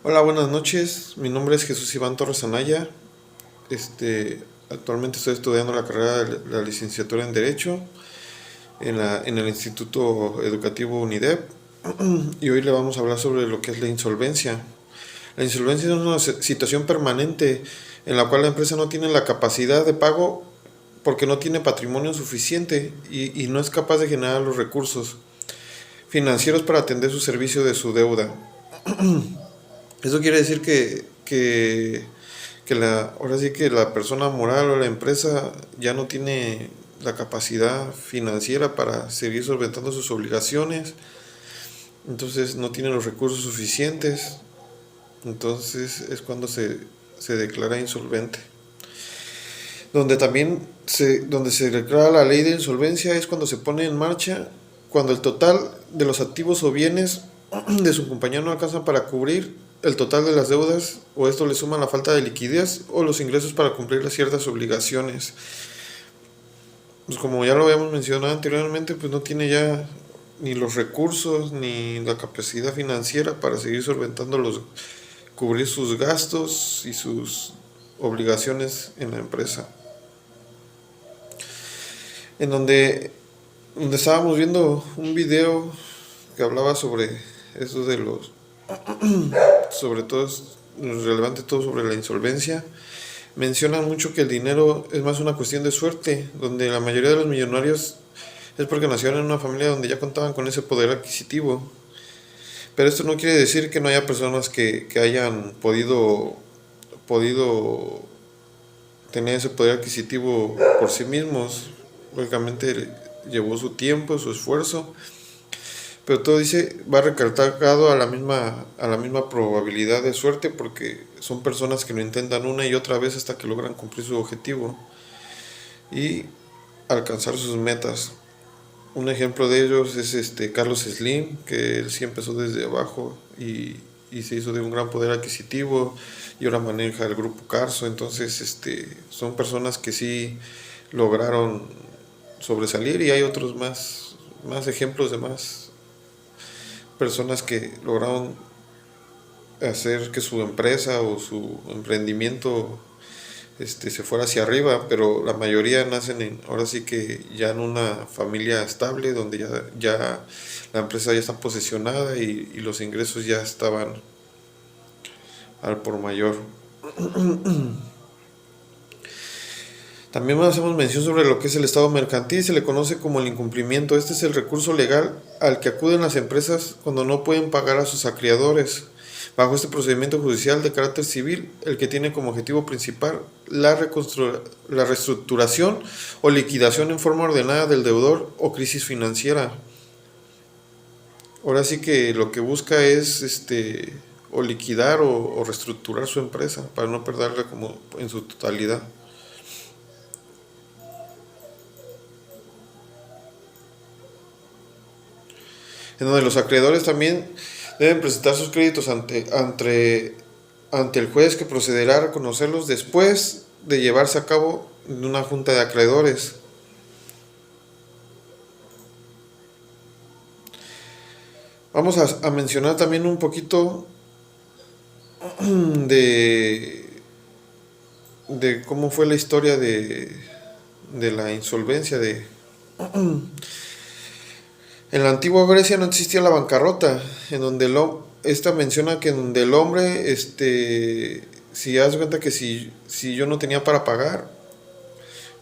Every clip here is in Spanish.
Hola, buenas noches. Mi nombre es Jesús Iván Torres Anaya. Actualmente estoy estudiando la carrera de la licenciatura en Derecho en el Instituto Educativo UNIDEP y hoy le vamos a hablar sobre lo que es la insolvencia. La insolvencia es una situación permanente en la cual la empresa no tiene la capacidad de pago porque no tiene patrimonio suficiente y no es capaz de generar los recursos financieros para atender su servicio de su deuda. Eso quiere decir ahora sí que la persona moral o la empresa ya no tiene la capacidad financiera para seguir solventando sus obligaciones, entonces no tiene los recursos suficientes, entonces es cuando se declara insolvente. Donde se declara la ley de insolvencia es cuando se pone en marcha, cuando el total de los activos o bienes de su compañía no alcanza para cubrir el total de las deudas, o esto le suma la falta de liquidez o los ingresos para cumplir ciertas obligaciones. Pues como ya lo habíamos mencionado anteriormente, pues no tiene ya ni los recursos ni la capacidad financiera para seguir cubrir sus gastos y sus obligaciones en la empresa. En donde estábamos viendo un video que hablaba sobre eso de sobre todo relevante todo sobre la insolvencia. Mencionan mucho que el dinero es más una cuestión de suerte, donde la mayoría de los millonarios es porque nacieron en una familia donde ya contaban con ese poder adquisitivo. Pero esto no quiere decir que no haya personas que hayan podido tener ese poder adquisitivo por sí mismos. Lógicamente llevó su tiempo, su esfuerzo, pero todo va recargado a la misma probabilidad de suerte, porque son personas que lo intentan una y otra vez hasta que logran cumplir su objetivo y alcanzar sus metas. Un ejemplo de ellos es Carlos Slim, que él sí empezó desde abajo y se hizo de un gran poder adquisitivo y ahora maneja el grupo Carso. Entonces son personas que sí lograron sobresalir, y hay otros más ejemplos de más personas que lograron hacer que su empresa o su emprendimiento se fuera hacia arriba, pero la mayoría nacen ahora sí que ya en una familia estable, donde ya la empresa ya está posesionada y los ingresos ya estaban al por mayor. También hacemos mención sobre lo que es el estado mercantil. Se le conoce como el incumplimiento. Este es el recurso legal al que acuden las empresas cuando no pueden pagar a sus acreedores. Bajo este procedimiento judicial de carácter civil, el que tiene como objetivo principal la reestructuración o liquidación en forma ordenada del deudor o crisis financiera. Ahora sí que lo que busca es o liquidar o reestructurar su empresa para no perderla como en su totalidad. En donde los acreedores también deben presentar sus créditos ante el juez, que procederá a reconocerlos después de llevarse a cabo una junta de acreedores. Vamos a mencionar también un poquito de cómo fue la historia de la insolvencia En la antigua Grecia no existía la bancarrota, en donde esta menciona que en donde el hombre, si das cuenta que si yo no tenía para pagar,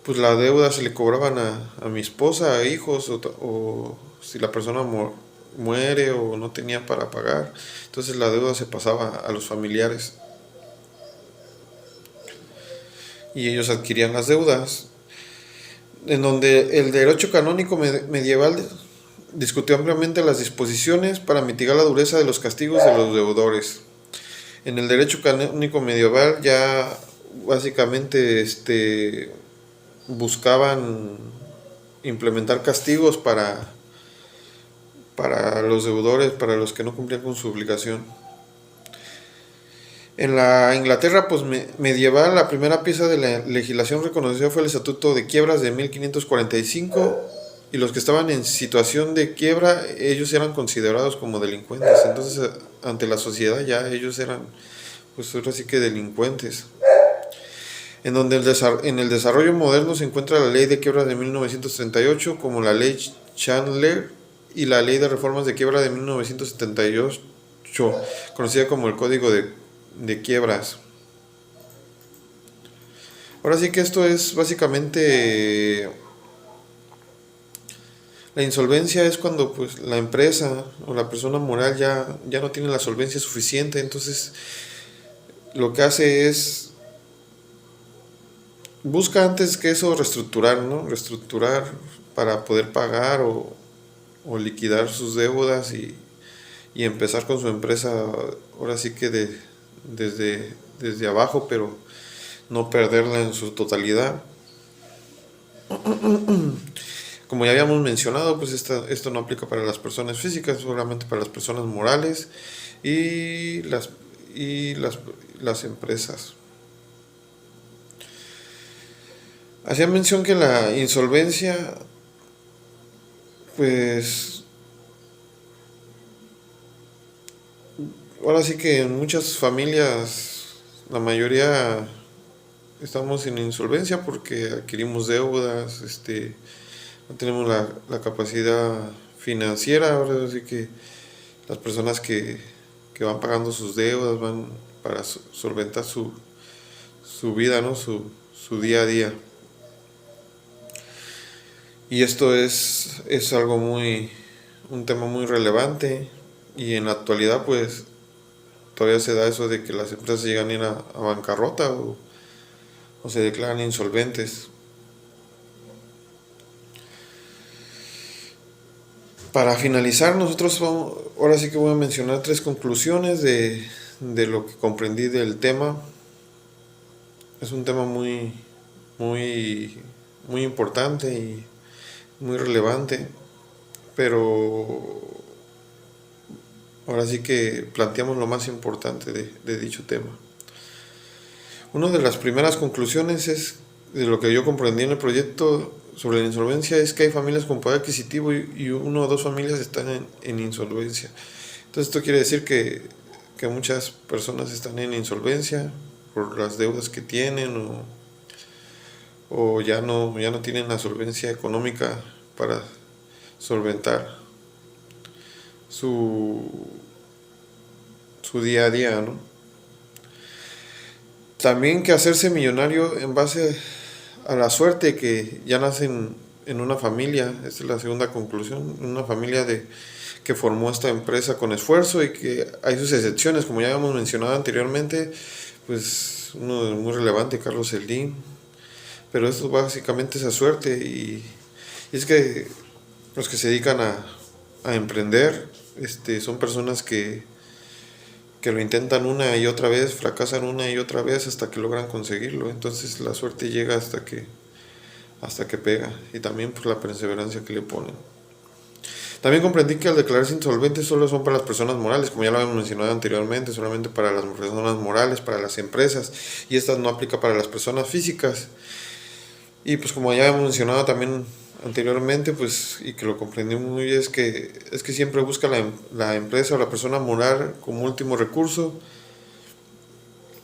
pues la deuda se le cobraban a mi esposa, a hijos, o si la persona muere o no tenía para pagar, entonces la deuda se pasaba a los familiares y ellos adquirían las deudas. En donde el derecho canónico medieval discutió ampliamente las disposiciones para mitigar la dureza de los castigos de los deudores. En el derecho canónico medieval ya básicamente buscaban implementar castigos para los deudores, para los que no cumplían con su obligación. En la Inglaterra medieval, la primera pieza de la legislación reconocida fue el Estatuto de Quiebras de 1545, y los que estaban en situación de quiebra, ellos eran considerados como delincuentes. Entonces, ante la sociedad ya ellos eran, pues ahora sí que delincuentes. En donde en el desarrollo moderno se encuentra la ley de quiebra de 1938, como la ley Chandler y la ley de reformas de quiebra de 1978, conocida como el Código de Quiebras. Ahora sí que esto es básicamente, la insolvencia es cuando pues la empresa o la persona moral ya no tiene la solvencia suficiente. Entonces lo que hace es, busca antes que eso reestructurar, ¿no? Reestructurar para poder pagar o liquidar sus deudas y empezar con su empresa, ahora sí que desde abajo, pero no perderla en su totalidad. Como ya habíamos mencionado, pues esto no aplica para las personas físicas, solamente para las personas morales y las empresas. Hacía mención que la insolvencia, pues ahora sí que en muchas familias, la mayoría estamos en insolvencia porque adquirimos deudas, no tenemos la capacidad financiera. Ahora sí que las personas que van pagando sus deudas van para solventar su vida, ¿no? Su día a día. Y esto es algo un tema muy relevante, y en la actualidad pues todavía se da eso de que las empresas llegan a ir a bancarrota o se declaran insolventes. Para finalizar, ahora sí que voy a mencionar 3 conclusiones de lo que comprendí del tema. Es un tema muy, muy importante y muy relevante, pero ahora sí que planteamos lo más importante de dicho tema. Una de las primeras conclusiones es, de lo que yo comprendí en el proyecto sobre la insolvencia, es que hay familias con poder adquisitivo y 1 o 2 familias están en insolvencia. Entonces esto quiere decir que muchas personas están en insolvencia por las deudas que tienen, o ya no tienen la solvencia económica para solventar su día a día, ¿no? También que hacerse millonario en base a la suerte, que ya nacen en una familia. Esta es la segunda conclusión, una familia que formó esta empresa con esfuerzo, y que hay sus excepciones, como ya habíamos mencionado anteriormente, pues uno muy relevante, Carlos Slim. Pero esto básicamente es a suerte, y es que los que se dedican a emprender, son personas que lo intentan una y otra vez, fracasan una y otra vez hasta que logran conseguirlo. Entonces la suerte llega hasta que pega, y también pues la perseverancia que le ponen. También comprendí que al declararse insolventes solo son para las personas morales, como ya lo habíamos mencionado anteriormente, solamente para las personas morales, para las empresas, y esta no aplica para las personas físicas. Y pues como ya hemos mencionado también anteriormente, pues, y que lo comprendí muy bien, es que siempre busca la empresa o la persona moral como último recurso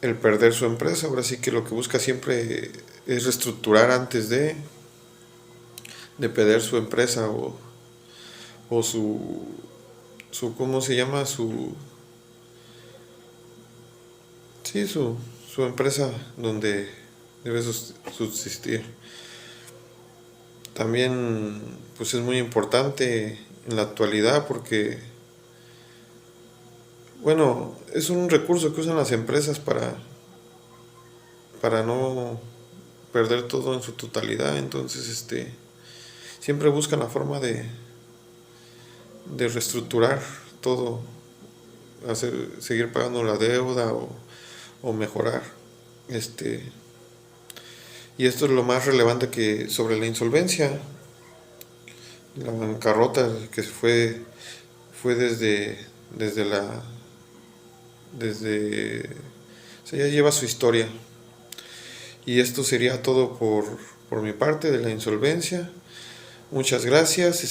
el perder su empresa. Ahora sí que lo que busca siempre es reestructurar antes de perder su empresa, o ¿cómo se llama? Sí, su empresa donde debe subsistir. También pues es muy importante en la actualidad porque, bueno, es un recurso que usan las empresas para no perder todo en su totalidad. Entonces siempre buscan la forma de reestructurar todo, seguir pagando la deuda o mejorar. Y esto es lo más relevante que sobre la insolvencia. La bancarrota que fue o sea, ya lleva su historia. Y esto sería todo por mi parte de la insolvencia. Muchas gracias,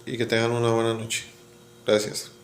y que tengan una buena noche. Gracias.